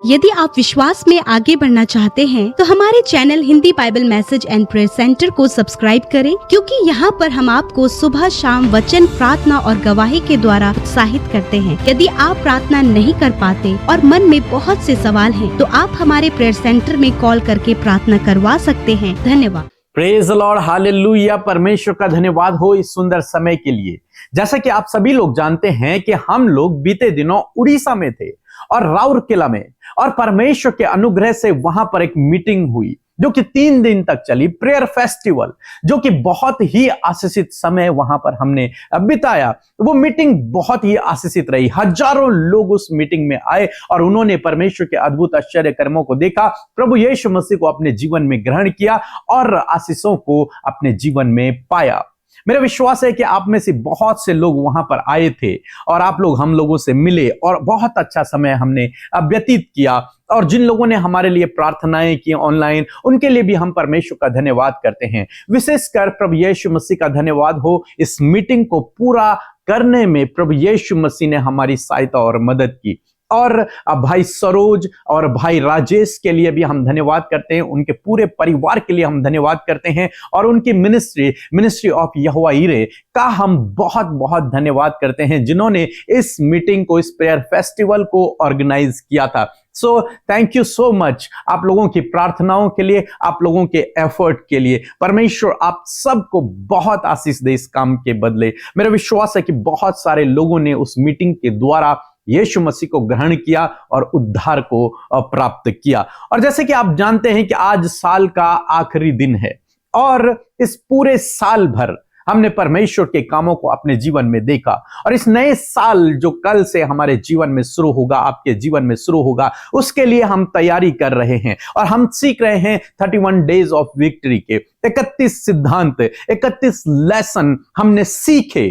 यदि आप विश्वास में आगे बढ़ना चाहते हैं तो हमारे channel Hindi Bible message and prayer centre को सब्सक्राइब करें, क्योंकि यहाँ पर हम आपको सुबह शाम वचन, प्रार्थना और गवाही के द्वारा उत्साहित करते हैं। यदि आप प्रार्थना नहीं कर पाते और मन में बहुत से सवाल हैं, तो आप हमारे प्रेयर सेंटर में कॉल करके प्रार्थना करवा सकते हैं। धन्यवाद। Praise the Lord, hallelujah. परमेश्वर का धन्यवाद हो इस सुंदर समय के लिए। जैसा कि आप सभी लोग जानते हैं कि हम लोग बीते दिनों उड़ीसा में थे और राउरकेला में, और परमेश्वर के अनुग्रह से वहां पर एक मीटिंग हुई जो कि 3 दिन तक चली, प्रेयर फेस्टिवल, जो कि बहुत ही आशीषित समय वहां पर हमने बिताया। वो मीटिंग बहुत ही आशीषित रही। हजारों लोग उस मीटिंग में आए और उन्होंने परमेश्वर के अद्भुत आश्चर्य कर्मों को देखा, प्रभु यीशु मसीह को अपने जीवन में ग्रहण किया और आशीषों को अपने जीवन में पाया। मेरा विश्वास है कि आप में से बहुत से लोग वहां पर आए थे और आप लोग हम लोगों से मिले और बहुत अच्छा समय हमने व्यतीत किया। और जिन लोगों ने हमारे लिए प्रार्थनाएं की ऑनलाइन, उनके लिए भी हम परमेश्वर का धन्यवाद करते हैं। विशेषकर प्रभु यीशु मसीह का धन्यवाद हो, इस मीटिंग को पूरा करने में प्रभु यीशु मसीह ने हमारी सहायता और मदद की। और भाई सरोज और भाई राजेश के लिए भी हम धन्यवाद करते हैं, उनके पूरे परिवार के लिए हम धन्यवाद करते हैं और उनकी मिनिस्ट्री ऑफ यहोवा यीरे का हम बहुत बहुत धन्यवाद करते हैं, जिन्होंने इस मीटिंग को, इस प्रेयर फेस्टिवल को ऑर्गेनाइज किया था। So thank you so much आप लोगों की प्रार्थनाओं के लिए, आप लोगों के एफर्ट के लिए। परमेश्वर आप सबको बहुत आशीष दे इस काम के बदले। मेरा विश्वास है कि बहुत सारे लोगों ने उस मीटिंग के द्वारा यीशु मसीह को ग्रहण किया और उद्धार को प्राप्त किया। और जैसे कि आप जानते हैं कि आज साल का आखिरी दिन है और इस पूरे साल भर हमने परमेश्वर के कामों को अपने जीवन में देखा, और इस नए साल जो कल से हमारे जीवन में शुरू होगा, आपके जीवन में शुरू होगा, उसके लिए हम तैयारी कर रहे हैं और हम सीख रहे हैं 31 डेज ऑफ विक्ट्री के 31 सिद्धांत, 31 लेसन हमने सीखे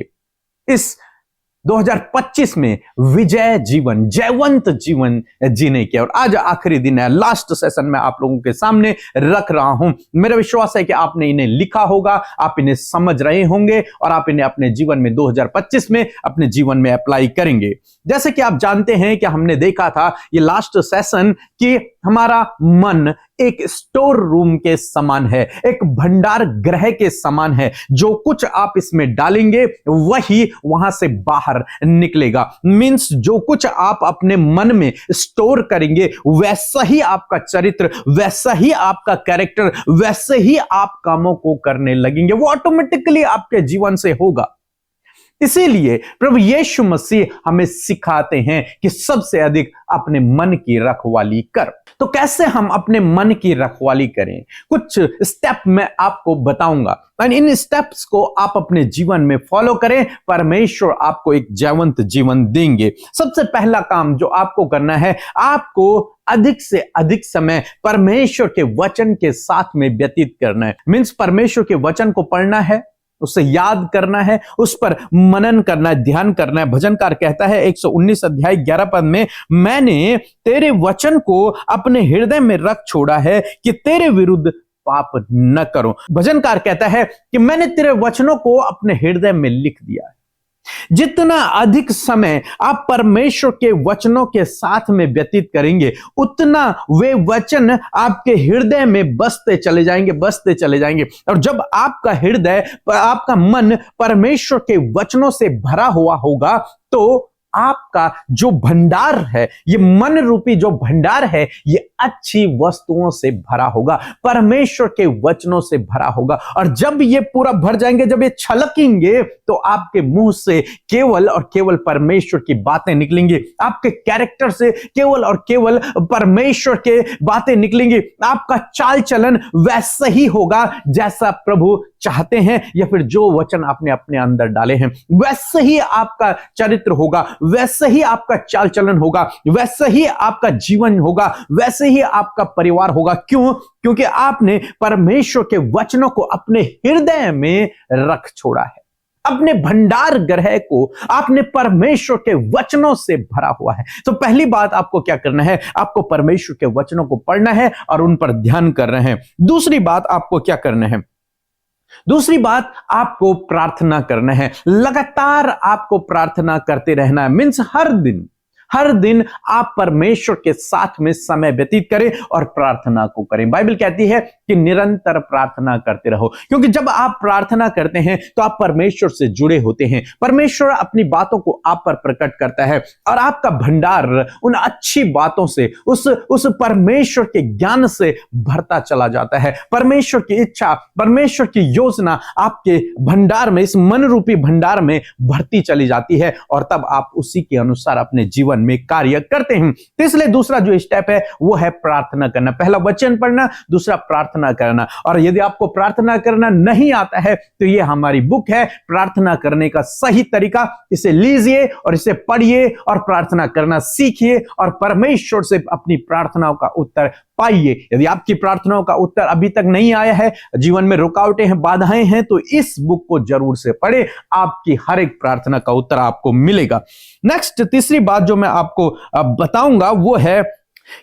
इस 2025 में विजय जीवन, जयवंत जीवन जीने के। और आज आखिरी दिन है, लास्ट सेशन में आप लोगों के सामने रख रहा हूं। मेरा विश्वास है कि आपने इन्हें लिखा होगा, आप इन्हें समझ रहे होंगे और आप इन्हें अपने जीवन में 2025 में अपने जीवन में अप्लाई करेंगे। जैसे कि आप जानते हैं कि हमने देखा था ये लास्ट सेशन कि हमारा मन एक स्टोर रूम के समान है, एक भंडार गृह के समान है। जो कुछ आप इसमें डालेंगे वही वहां से बाहर निकलेगा। मींस जो कुछ आप अपने मन में स्टोर करेंगे वैसा ही आपका चरित्र, वैसा ही आपका कैरेक्टर, वैसे ही आप कामों को करने लगेंगे। वो ऑटोमेटिकली आपके जीवन से होगा। इसीलिए प्रभु यीशु मसीह हमें सिखाते हैं कि सबसे अधिक अपने मन की रखवाली कर। तो कैसे हम अपने मन की रखवाली करें, कुछ स्टेप मैं आपको बताऊंगा, और इन स्टेप्स को आप अपने जीवन में फॉलो करें, परमेश्वर आपको एक जयवंत जीवन देंगे। सबसे पहला काम जो आपको करना है, आपको अधिक से अधिक समय परमेश्वर के वचन के साथ में व्यतीत करना है। मींस परमेश्वर के वचन को पढ़ना है, उसे याद करना है, उस पर मनन करना है, ध्यान करना है। भजनकार कहता है 119 अध्याय 11 पद में, मैंने तेरे वचन को अपने हृदय में रख छोड़ा है कि तेरे विरुद्ध पाप न करूं। भजनकार कहता है कि मैंने तेरे वचनों को अपने हृदय में लिख दिया है। जितना अधिक समय आप परमेश्वर के वचनों के साथ में व्यतीत करेंगे, उतना वे वचन आपके हृदय में बसते चले जाएंगे। और जब आपका हृदय, आपका मन परमेश्वर के वचनों से भरा हुआ होगा, तो आपका जो भंडार है, ये मन रूपी जो भंडार है, ये अच्छी वस्तुओं से भरा होगा, परमेश्वर के वचनों से भरा होगा। और जब ये पूरा भर जाएंगे, जब ये छलकेंगे, तो आपके मुंह से केवल और केवल परमेश्वर की बातें निकलेंगी, आपके कैरेक्टर से केवल और केवल परमेश्वर के बातें निकलेंगी। आपका चाल चलन वैसा ही होगा जैसा प्रभु चाहते हैं, या फिर जो वचन आपने अपने अंदर डाले हैं वैसे ही आपका चरित्र होगा, वैसे ही आपका चाल चलन होगा, वैसे ही आपका जीवन होगा, वैसे ही आपका परिवार होगा। क्यों? क्योंकि आपने परमेश्वर के वचनों को अपने हृदय में रख छोड़ा है। अपने भंडार गृह को आपने परमेश्वर के वचनों से भरा हुआ है। तो पहली बात आपको क्या करना है, आपको परमेश्वर के वचनों को पढ़ना है और उन पर ध्यान कर रहे हैं। दूसरी बात आपको क्या करना है, दूसरी बात आपको प्रार्थना करना है। लगातार आपको प्रार्थना करते रहना है। मीन्स हर दिन हर दिन आप परमेश्वर के साथ में समय व्यतीत करें और प्रार्थना को करें। बाइबल कहती है कि निरंतर प्रार्थना करते रहो, क्योंकि जब आप प्रार्थना करते हैं तो आप परमेश्वर से जुड़े होते हैं। परमेश्वर अपनी बातों को आप पर प्रकट करता है और आपका भंडार उन अच्छी बातों से, उस परमेश्वर के ज्ञान से भरता चला जाता है। परमेश्वर की इच्छा, परमेश्वर की योजना आपके भंडार में, इस मन रूपी भंडार में भरती चली जाती है और तब आप उसी के अनुसार अपने जीवन में कार्य करते हैं। तो इसलिए दूसरा जो स्टेप है वो है प्रार्थना करना। पहला वचन पढ़ना, दूसरा प्रार्थना करना। और यदि आपको प्रार्थना करना नहीं आता है तो ये हमारी बुक है प्रार्थना करने का सही तरीका। इसे लीजिए और इसे पढ़िए और प्रार्थना करना सीखिए और परमेश्वर से अपनी प्रार्थनाओं का उत्तर पाइए। यदि आपकी प्रार्थनाओं का उत्तर अभी तक नहीं आया है, जीवन में रुकावटें हैं, बाधाएं हैं, तो इस बुक को जरूर से पढ़े। आपकी हर एक प्रार्थना का उत्तर आपको मिलेगा। नेक्स्ट, तीसरी बात जो मैं आपको बताऊंगा वो है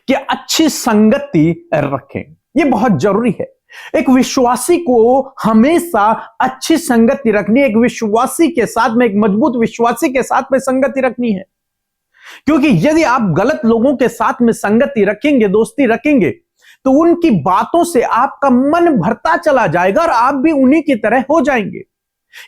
कि अच्छी संगति रखें। ये बहुत जरूरी है। एक विश्वासी को हमेशा अच्छी संगति रखनी है। एक विश्वासी के साथ में, एक मजबूत विश्वासी के साथ में संगति रखनी है, क्योंकि यदि आप गलत लोगों के साथ में संगति रखेंगे, दोस्ती रखेंगे, तो उनकी बातों से आपका मन भरता चला जाएगा और आप भी उन्हीं की तरह हो जाएंगे।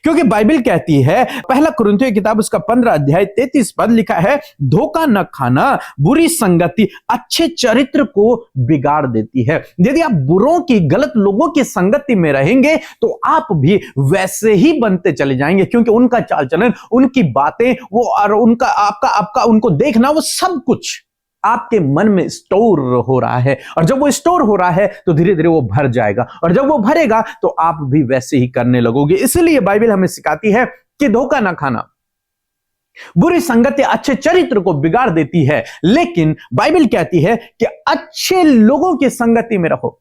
क्योंकि बाइबल कहती है, पहला कुरिन्थियों की किताब उसका 15 अध्याय 33 पद लिखा है, धोखा न खाना, बुरी संगति अच्छे चरित्र को बिगाड़ देती है। यदि आप बुरों की, गलत लोगों की संगति में रहेंगे तो आप भी वैसे ही बनते चले जाएंगे, क्योंकि उनका चाल चलन, उनकी बातें, वो और उनका आपका उनको देखना, वो सब कुछ आपके मन में स्टोर हो रहा है। और जब वो स्टोर हो रहा है तो धीरे धीरे वो भर जाएगा, और जब वो भरेगा तो आप भी वैसे ही करने लगोगे। इसलिए बाइबल हमें सिखाती है कि धोखा ना खाना, बुरी संगति अच्छे चरित्र को बिगाड़ देती है। लेकिन बाइबल कहती है कि अच्छे लोगों की संगति में रहो।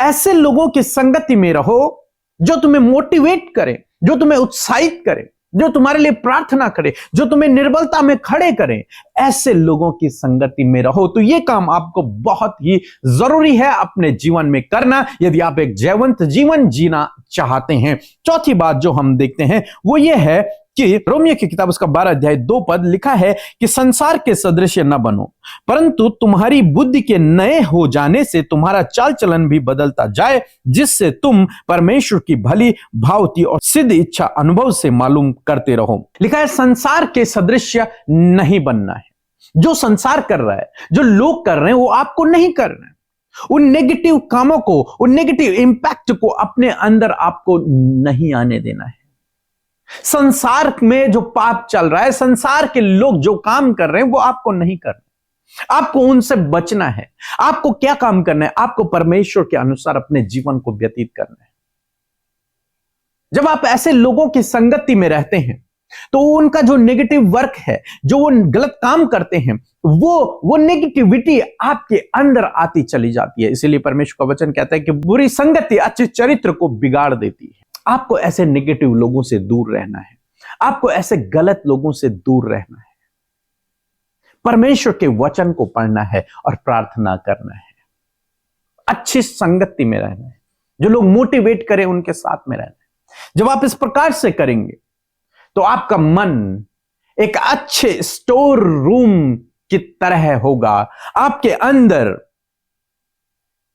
ऐसे लोगों की संगति में रहो जो तुम्हें मोटिवेट करें, जो तुम्हें उत्साहित करें, जो तुम्हारे लिए प्रार्थना करे, जो तुम्हें निर्बलता में खड़े करें। ऐसे लोगों की संगति में रहो। तो यह काम आपको बहुत ही जरूरी है अपने जीवन में करना, यदि आप एक जयवंत जीवन जीना चाहते हैं। चौथी बात जो हम देखते हैं वो ये है कि रोमियो की किताब उसका 12 अध्याय 2 पद लिखा है कि संसार के सदृश न बनो, परंतु तुम्हारी बुद्धि के नए हो जाने से तुम्हारा चाल चलन भी बदलता जाए, जिससे तुम परमेश्वर की भली, भावती और सिद्ध इच्छा अनुभव से मालूम करते रहो। लिखा है संसार के सदृश नहीं बनना है। जो संसार कर रहा है, जो लोग कर रहे हैं, वो आपको नहीं कर रहे हैं। उन नेगेटिव कामों को, उन नेगेटिव इंपैक्ट को अपने अंदर आपको नहीं आने देना है। संसार में जो पाप चल रहा है, संसार के लोग जो काम कर रहे हैं, वो आपको नहीं करना। आपको उनसे बचना है। आपको क्या काम करना है? आपको परमेश्वर के अनुसार अपने जीवन को व्यतीत करना है। जब आप ऐसे लोगों की संगति में रहते हैं तो उनका जो नेगेटिव वर्क है, जो वो गलत काम करते हैं, वो नेगेटिविटी आपके अंदर आती चली जाती है। इसीलिए परमेश्वर का वचन कहता है कि बुरी संगति अच्छे चरित्र को बिगाड़ देती है। आपको ऐसे नेगेटिव लोगों से दूर रहना है। आपको ऐसे गलत लोगों से दूर रहना है। परमेश्वर के वचन को पढ़ना है और प्रार्थना करना है। अच्छी संगति में रहना है। जो लोग मोटिवेट करें उनके साथ में रहना है। जब आप इस प्रकार से करेंगे तो आपका मन एक अच्छे स्टोर रूम की तरह होगा। आपके अंदर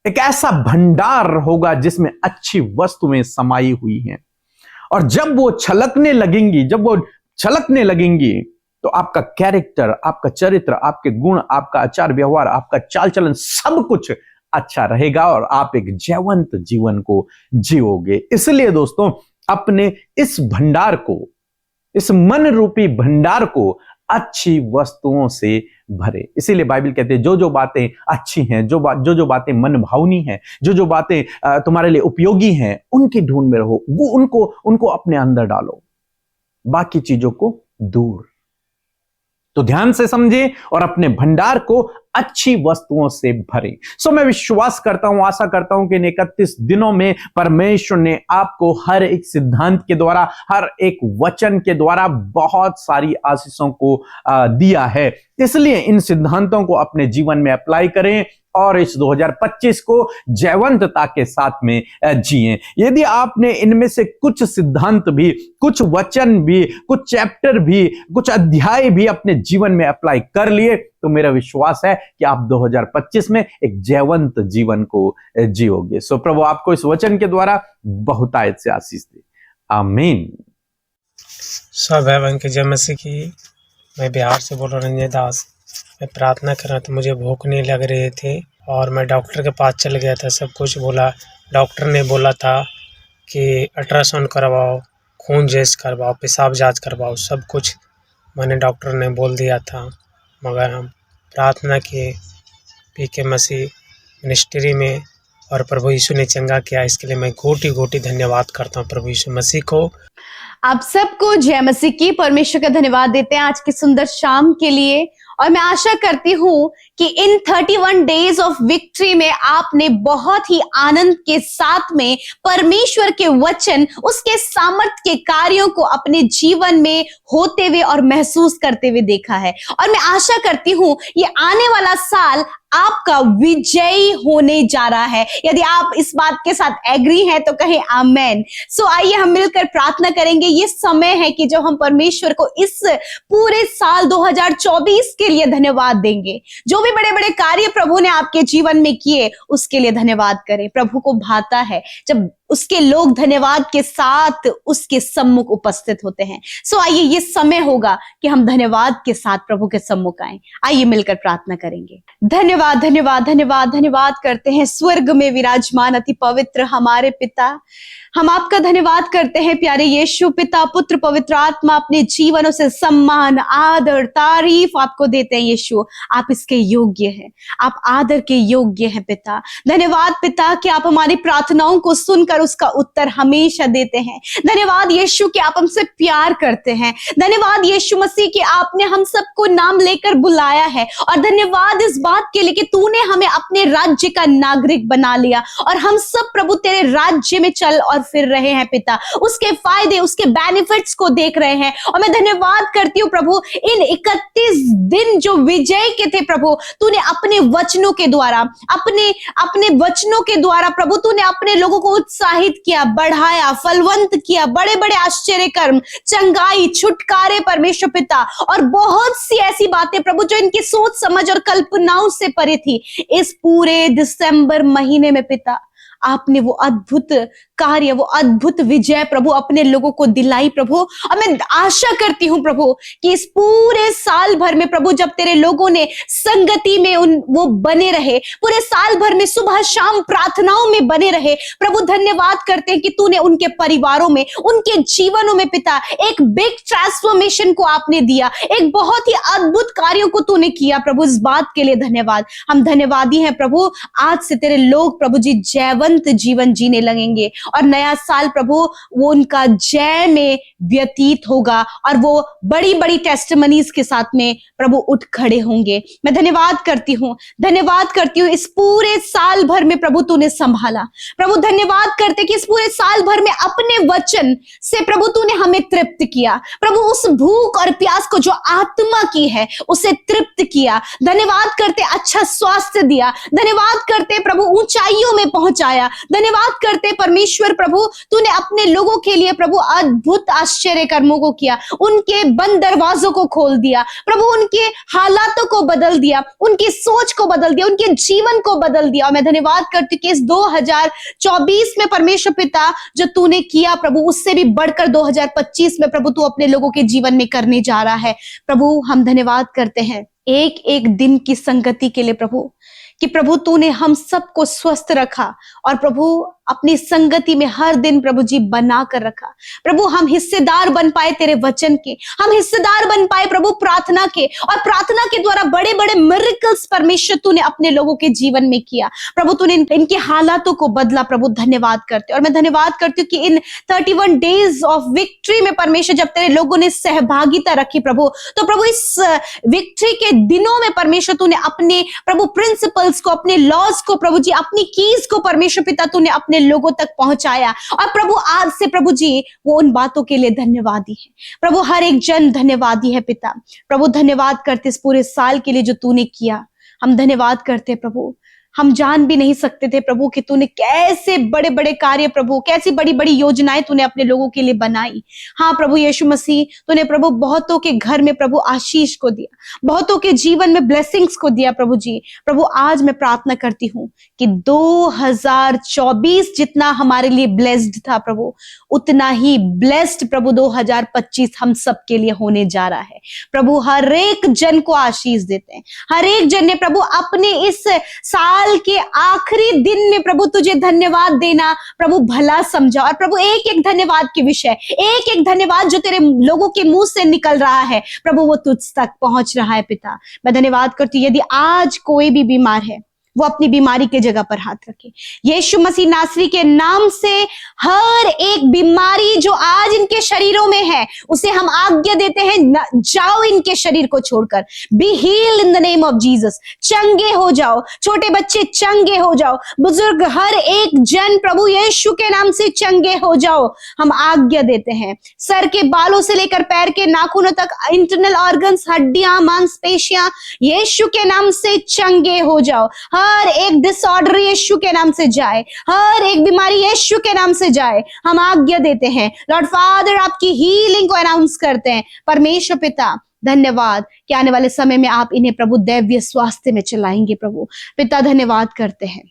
एक ऐसा भंडार होगा जिसमें अच्छी वस्तुएं समाई हुई हैं, और जब वो छलकने लगेंगी तो आपका कैरेक्टर, आपका चरित्र, आपके गुण, आपका आचार व्यवहार, आपका चाल चलन, सब कुछ अच्छा रहेगा और आप एक जयवंत जीवन को जियोगे। इसलिए दोस्तों, अपने इस भंडार को, इस मन रूपी भंडार को अच्छी वस्तुओं से भरे। इसीलिए बाइबल कहते हैं जो बातें अच्छी हैं, जो बातें मन भावनी हैं, जो बातें तुम्हारे लिए उपयोगी हैं, उनकी ढूंढ में रहो। वो उनको अपने अंदर डालो, बाकी चीजों को दूर। तो ध्यान से समझे और अपने भंडार को अच्छी वस्तुओं से भरे। सो मैं विश्वास करता हूं, आशा करता हूं कि इन 31 दिनों में परमेश्वर ने आपको हर एक सिद्धांत के द्वारा, हर एक वचन के द्वारा बहुत सारी आशीषों को दिया है। इसलिए इन सिद्धांतों को अपने जीवन में अप्लाई करें और इस 2025 को जयवंतता के साथ में जिएं। यदि आपने इनमें से कुछ सिद्धांत भी, कुछ वचन भी, कुछ चैप्टर भी, कुछ अध्याय भी अपने जीवन में अप्लाई कर लिए, तो मेरा विश्वास है कि आप 2025 में एक जयवंत जीवन को जियोगे। सो प्रभु आपको इस वचन के द्वारा बहुतायत से आशीष दे। आमीन। सब है के जय मसीह की। मैं बिहार से बोल रहा हूँ, रंजय दास। मैं प्रार्थना कर रहा था, मुझे भूख नहीं लग रही थी और मैं डॉक्टर के पास चल गया था। सब कुछ बोला, डॉक्टर ने बोला था कि अल्ट्रासाउंड करवाओ, खून जांच करवाओ, पेशाब जांच करवाओ, सब कुछ मैंने डॉक्टर ने बोल दिया था। मगर हम प्रार्थना किए पीके मसीह मिनिस्ट्री में और प्रभु यीशु ने चंगा किया। इसके लिए मैं कोटि कोटि धन्यवाद करता हूँ प्रभु यीशु मसीह को। आप सबको जय मसीह की। परमेश्वर का धन्यवाद देते हैं आज की सुंदर शाम के लिए। और मैं आशा करती हूँ कि इन 31 डेज ऑफ विक्ट्री में आपने बहुत ही आनंद के साथ में परमेश्वर के वचन, उसके सामर्थ्य के कार्यों को अपने जीवन में होते हुए और महसूस करते हुए देखा है। और मैं आशा करती हूँ ये आने वाला साल आपका विजयी होने जा रहा है। यदि आप इस बात के साथ एग्री हैं तो कहें आमेन। सो आइए हम मिलकर प्रार्थना करेंगे। ये समय है कि जब हम परमेश्वर को इस पूरे साल 2024 के लिए धन्यवाद देंगे। जो भी बड़े बड़े कार्य प्रभु ने आपके जीवन में किए उसके लिए धन्यवाद करें। प्रभु को भाता है जब उसके लोग धन्यवाद के साथ उसके सम्मुख उपस्थित होते हैं। सो आइए ये समय होगा कि हम धन्यवाद के साथ प्रभु के सम्मुख आए। आइए मिलकर प्रार्थना करेंगे। धन्यवाद धन्यवाद धन्यवाद धन्यवाद करते हैं स्वर्ग में विराजमान अति पवित्र हमारे पिता। हम आपका धन्यवाद करते हैं प्यारे यीशु, पिता, पुत्र, पवित्र आत्मा। अपने जीवनों से सम्मान, आदर, तारीफ आपको देते हैं यीशु। आप इसके योग्य हैं, आप आदर के योग्य हैं पिता। धन्यवाद पिता कि आप हमारी प्रार्थनाओं को सुनकर उसका उत्तर हमेशा देते हैं। धन्यवाद यीशु कि आप हमसे प्यार करते हैं। धन्यवाद यीशु मसीह कि आपने हम सबको नाम लेकर बुलाया है। और धन्यवाद इस बात के लिए कि तूने हमें अपने राज्य का नागरिक बना लिया और हम सब प्रभु तेरे राज्य में चल और फिर रहे हैं पिता। उसके फायदे, उसके बेनिफिट्स को देख रहे हैं। और मैं धन्यवाद करती हूँ प्रभु इन 31 दिन जो विजय के थे प्रभु, तूने अपने वचनों के द्वारा, अपने वचनों के द्वारा प्रभु तूने अपने लोगों को उत्साहित किया, बढ़ाया, फलवंत किया। बड़े बड़े आश्चर्य कर्म, चंगाई, छुटकारे परमेश्वर पिता और बहुत सी ऐसी बातें प्रभु जो इनकी सोच समझ और कल्पनाओं से परे थी। इस पूरे दिसंबर महीने में पिता आपने वो अद्भुत कार्य, वो अद्भुत विजय प्रभु अपने लोगों को दिलाई प्रभु। और मैं आशा करती हूँ प्रभु कि इस पूरे साल भर में प्रभु जब तेरे लोगों ने संगति में वो बने रहे, पूरे साल भर में सुबह शाम प्रार्थनाओं में बने रहे प्रभु, धन्यवाद करते हैं कि तूने उनके परिवारों में, उनके जीवनों में पिता एक बिग ट्रांसफॉर्मेशन को आपने दिया, एक बहुत ही अद्भुत कार्यों को तूने किया प्रभु। इस बात के लिए धन्यवाद। हम धन्यवादी हैं प्रभु। आज से तेरे लोग प्रभु जी जयवंत जीवन जीने लगेंगे और नया साल प्रभु वो उनका जय में व्यतीत होगा और वो बड़ी बड़ी टेस्टिमनीज के साथ में प्रभु उठ खड़े होंगे। मैं धन्यवाद करती हूँ इस पूरे साल भर में प्रभु तूने संभाला प्रभु। धन्यवाद करते कि इस पूरे साल भर में अपने वचन से प्रभु तूने हमें तृप्त किया प्रभु। उस भूख और प्यास को जो आत्मा की है उसे तृप्त किया। धन्यवाद करते अच्छा स्वास्थ्य दिया। धन्यवाद करते प्रभु ऊंचाइयों में पहुंचाया। धन्यवाद करते परमेश्वर प्रभु तूने अपने लोगों के लिए प्रभु अद्भुत आश्चर्य कर्मों को किया। उनके बंद दरवाजों को खोल दिया प्रभु, उनके हालातों को बदल दिया, उनकी सोच को बदल दिया, उनके जीवन को बदल दिया। और मैं धन्यवाद करती हूँ कि इस 2024 में परमेश्वर पिता जो तूने किया प्रभु उससे भी बढ़कर 2025 में प्रभु तू अपने लोगों के जीवन में करने जा रहा है प्रभु। हम धन्यवाद करते हैं एक एक दिन की संगति के लिए प्रभु कि प्रभु तूने हम सबको स्वस्थ रखा और प्रभु अपनी संगति में हर दिन प्रभु जी बना कर रखा। प्रभु हम हिस्सेदार बन पाए तेरे वचन के, हम हिस्सेदार बन पाए प्रभु प्रार्थना के, और प्रार्थना के द्वारा बड़े बड़े मिरेकल्स परमेश्वर तूने अपने लोगों के जीवन में किया। प्रभु तूने इनके हालातों को बदला। प्रभु धन्यवाद करते, और मैं धन्यवाद करती हूँ कि इन 31 डेज ऑफ विक्ट्री में परमेश्वर जब तेरे लोगों ने सहभागिता रखी प्रभु, तो प्रभु इस विक्ट्री के दिनों में परमेश्वर तूने अपने प्रभु प्रिंसिपल्स को, अपने लॉज को प्रभु जी, अपनी कीज को परमेश्वर पिता तूने अपने लोगों तक पहुंचाया। और प्रभु आज से प्रभु जी वो उन बातों के लिए धन्यवादी है। प्रभु हर एक जन धन्यवादी है पिता। प्रभु धन्यवाद करते इस पूरे साल के लिए जो तूने किया। हम धन्यवाद करते प्रभु। हम जान भी नहीं सकते थे प्रभु कि तूने कैसे बड़े बड़े कार्य प्रभु, कैसी बड़ी बड़ी योजनाएं तूने अपने लोगों के लिए बनाई। हाँ प्रभु यीशु मसीह, तूने प्रभु बहुतों के घर में प्रभु आशीष को दिया, बहुतों के जीवन में ब्लेसिंग्स को दिया प्रभु जी। प्रभु आज मैं प्रार्थना करती हूँ कि 2024 जितना हमारे लिए ब्लेस्ड था प्रभु, उतना ही ब्लेस्ड प्रभु 2025 हम सबके लिए होने जा रहा है। प्रभु हर एक जन को आशीष देते हैं। हर एक जन ने प्रभु अपने इस साल के आखिरी दिन में प्रभु तुझे धन्यवाद देना प्रभु भला समझा। और प्रभु एक एक धन्यवाद के विषय, एक एक धन्यवाद जो तेरे लोगों के मुंह से निकल रहा है प्रभु, वो तुझ तक पहुंच रहा है पिता। मैं धन्यवाद करती हूँ। यदि आज कोई भी बीमार है, वो अपनी बीमारी के जगह पर हाथ रखे। यीशु मसीह नासरी के नाम से हर एक बीमारी जो आज इनके शरीरों में है, उसे हम आज्ञा देते हैं, जाओ इनके शरीर को छोड़कर। Be healed in the name of Jesus. चंगे हो जाओ, छोटे बच्चे चंगे हो जाओ, बुजुर्ग हर एक जन प्रभु यीशु के नाम से चंगे हो जाओ। हम आज्ञा देते हैं। सर के बालों से लेकर पैर के नाखूनों तक इंटरनल ऑर्गन्स, हड्डियां, मांसपेशियां यीशु के नाम से चंगे हो जाओ। हर एक डिसऑर्डर यीशु के नाम से जाए, हर एक बीमारी यीशु के नाम से जाए। हम आज्ञा देते हैं लॉर्ड फादर, आपकी हीलिंग को अनाउंस करते हैं। परमेश्वर पिता धन्यवाद कि आने वाले समय में आप इन्हें प्रभु दैवीय स्वास्थ्य में चलाएंगे। प्रभु पिता धन्यवाद करते हैं,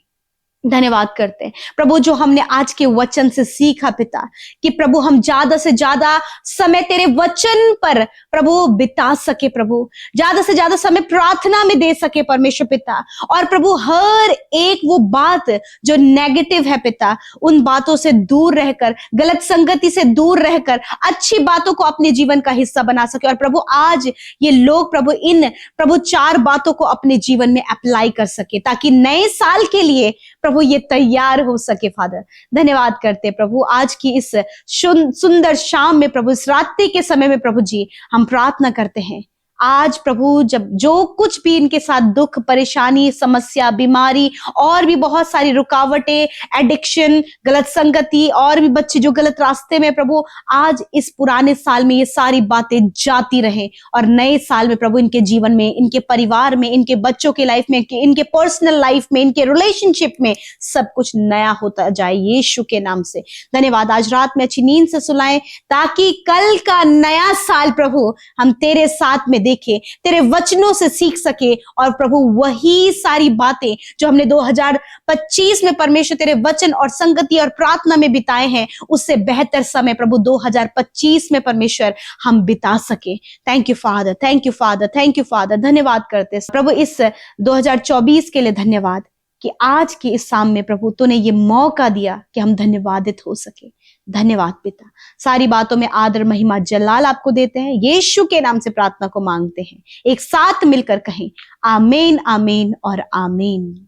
धन्यवाद करते हैं प्रभु जो हमने आज के वचन से सीखा पिता, कि प्रभु हम ज्यादा से ज्यादा समय तेरे वचन पर प्रभु बिता सके, प्रभु ज्यादा से ज्यादा समय प्रार्थना में दे सके परमेश्वर पिता। और प्रभु हर एक वो बात जो नेगेटिव है पिता, उन बातों से दूर रहकर, गलत संगति से दूर रहकर अच्छी बातों को अपने जीवन का हिस्सा बना सके। और प्रभु आज ये लोग प्रभु इन प्रभु 4 बातों को अपने जीवन में अप्लाई कर सके, ताकि नए साल के लिए प्रभु ये तैयार हो सके। फादर धन्यवाद करते प्रभु आज की इस सुंदर शाम में प्रभु, इस रात्रि के समय में प्रभु जी हम प्रार्थना करते हैं। आज प्रभु जब जो कुछ भी इनके साथ दुख, परेशानी, समस्या, बीमारी और भी बहुत सारी रुकावटें, एडिक्शन, गलत संगति और भी बच्चे जो गलत रास्ते में प्रभु, आज इस पुराने साल में ये सारी बातें जाती रहे और नए साल में प्रभु इनके जीवन में, इनके परिवार में, इनके बच्चों के लाइफ में, इनके पर्सनल लाइफ में, इनके रिलेशनशिप में सब कुछ नया होता जाए यीशु के नाम से। धन्यवाद। आज रात में अच्छी नींद से सुलाएं ताकि कल का नया साल प्रभु हम तेरे साथ में देखे, तेरे वचनों से सीख सके और प्रभु वही सारी बातें जो हमने 2025 में परमेश्वर तेरे वचन और संगति और प्रार्थना में बिताए हैं, उससे बेहतर समय प्रभु 2025 में परमेश्वर हम बिता सके। Thank you father, thank you father, thank you father. धन्यवाद करते प्रभु इस 2024 के लिए। धन्यवाद कि आज की इस शाम में प्रभु तूने ये मौका दिया कि हम धन्यवादित हो सके। धन्यवाद पिता। सारी बातों में आदर, महिमा, जलाल आपको देते हैं। यीशु के नाम से प्रार्थना को मांगते हैं। एक साथ मिलकर कहें आमीन, आमीन और आमीन।